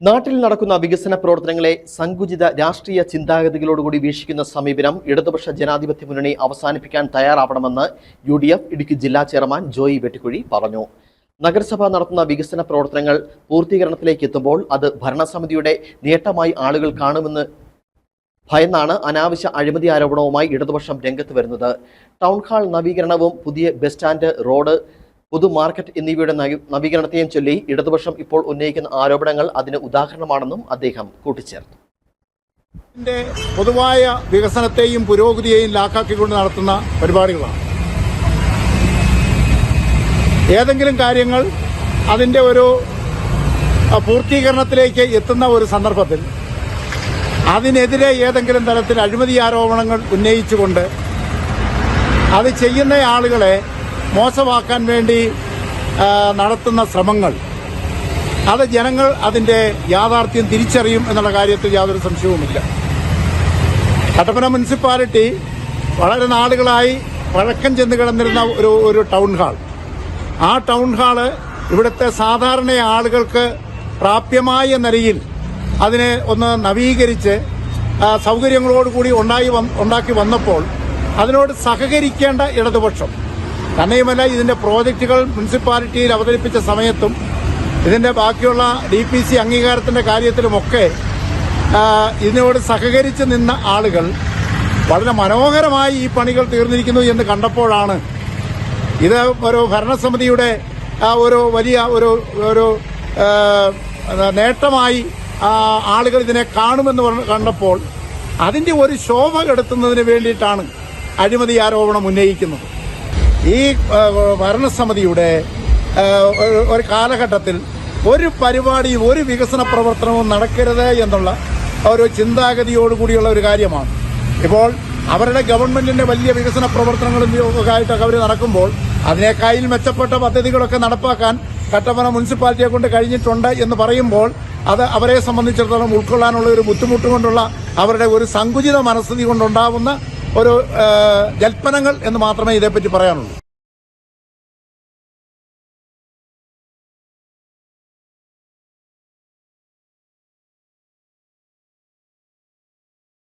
നാട്ടിൽ നടക്കുന്ന വികസന പ്രവർത്തനങ്ങളെ സങ്കുചിത രാഷ്ട്രീയ ചിന്താഗതികളോടുകൂടി വീക്ഷിക്കുന്ന സമീപനം ഇടതുപക്ഷ ജനാധിപത്യ മുന്നണി അവസാനിപ്പിക്കാൻ തയ്യാറാവണമെന്ന് UDF ഇടുക്കി ജില്ലാ ചെയർമാൻ ജോയി വെട്ടിക്കുഴി പറഞ്ഞു. നഗരസഭ നടത്തുന്ന വികസന പ്രവർത്തനങ്ങൾ പൂർത്തീകരണത്തിലേക്ക് എത്തുമ്പോൾ അത് ഭരണസമിതിയുടെ നേട്ടമായി ആളുകൾ കാണുമെന്ന് ഭയന്നാണ് അനാവശ്യ അഴിമതി ആരോപണവുമായി ഇടതുപക്ഷം രംഗത്ത് വരുന്നത്. ടൗൺ ഹാൾ നവീകരണവും പുതിയ ബസ് സ്റ്റാൻഡ്, റോഡ്, പൊതുമാർക്കറ്റ് എന്നിവയുടെ നവീകരണത്തെയും ചൊല്ലി ഇടതുപക്ഷം ഇപ്പോൾ ഉന്നയിക്കുന്ന ആരോപണങ്ങൾ അതിന് ഉദാഹരണമാണെന്നും അദ്ദേഹം കൂട്ടിച്ചേർത്തു. പൊതുവായ വികസനത്തെയും പുരോഗതിയെയും ലാക്കാക്കിക്കൊണ്ട് നടത്തുന്ന പരിപാടികളാണ്. ഏതെങ്കിലും കാര്യങ്ങൾ അതിൻ്റെ ഒരു പൂർത്തീകരണത്തിലേക്ക് എത്തുന്ന ഒരു സന്ദർഭത്തിൽ അതിനെതിരെ ഏതെങ്കിലും തരത്തിൽ അഴിമതി ആരോപണങ്ങൾ ഉന്നയിച്ചുകൊണ്ട് അത് ചെയ്യുന്ന ആളുകളെ മോശമാക്കാൻ വേണ്ടി നടത്തുന്ന ശ്രമങ്ങൾ, അത് ജനങ്ങൾ അതിൻ്റെ യാഥാർത്ഥ്യം തിരിച്ചറിയും എന്നുള്ള കാര്യത്തിൽ യാതൊരു സംശയവുമില്ല. കട്ടപ്പന മുനിസിപ്പാലിറ്റി വളരെ നാളുകളായി പഴക്കം ചെന്ന് കിടന്നിരുന്ന ഒരു ടൗൺ ഹാൾ, ആ ടൗൺ ഹാള് ഇവിടുത്തെ സാധാരണ ആളുകൾക്ക് പ്രാപ്യമായ നിലയിൽ അതിനെ ഒന്ന് നവീകരിച്ച് സൗകര്യങ്ങളോടുകൂടി ഉണ്ടാക്കി വന്നപ്പോൾ അതിനോട് സഹകരിക്കേണ്ട ഇടതുപക്ഷം, തന്നെയുമല്ല ഇതിന്റെ പ്രോജക്റ്റുകൾ മുനിസിപ്പാലിറ്റിയിൽ അവതരിപ്പിച്ച സമയത്തും ഇതിന്റെ ബാക്കിയുള്ള DPC അംഗീകാരത്തിന്റെ കാര്യത്തിലുമൊക്കെ ഇതിനോട് സഹകരിച്ച് നിന്ന ആളുകൾ വളരെ മനോഹരമായി ഈ പണികൾ തീർന്നിരിക്കുന്നു എന്ന് കണ്ടപ്പോഴാണ് ഇത് ഒരു ഭരണസമിതിയുടെ ഒരു വലിയ ഒരു നേട്ടമായി ആളുകൾ ഇതിനെ കാണുമെന്ന് കണ്ടപ്പോൾ അതിന്റെ ഒരു ശോഭ കെടുത്തുന്നതിന് വേണ്ടിയിട്ടാണ് അഴിമതി ആരോപണം ഉന്നയിക്കുന്നത്. ഈ ഭരണസമിതിയുടെ ഒരു കാലഘട്ടത്തിൽ ഒരു പരിപാടിയും ഒരു വികസന പ്രവർത്തനവും നടക്കരുത് എന്നുള്ള ഒരു ചിന്താഗതിയോടുകൂടിയുള്ള ഒരു കാര്യമാണ്. ഇപ്പോൾ അവരുടെ ഗവൺമെന്റിന്റെ വലിയ വികസന പ്രവർത്തനങ്ങളും ആയിട്ടൊക്കെ അവർ നടക്കുമ്പോൾ അതിനേക്കാൾ മെച്ചപ്പെട്ട പദ്ധതികളൊക്കെ നടപ്പാക്കാൻ കട്ടപ്പന മുനിസിപ്പാലിറ്റിയെ കൊണ്ട് കഴിഞ്ഞിട്ടുണ്ട് എന്ന് പറയുമ്പോൾ അത് അവരെ സംബന്ധിച്ചിടത്തോളം ഉൾക്കൊള്ളാനുള്ള ഒരു ബുദ്ധിമുട്ട് കൊണ്ടുള്ള അവരുടെ ഒരു സങ്കുചിത മനസ്ഥിതി കൊണ്ടുണ്ടാവുന്ന ഒരു ജൽപ്പനങ്ങൾ എന്ന് മാത്രമേ ഇതേപ്പറ്റി പറയാനുള്ളൂ.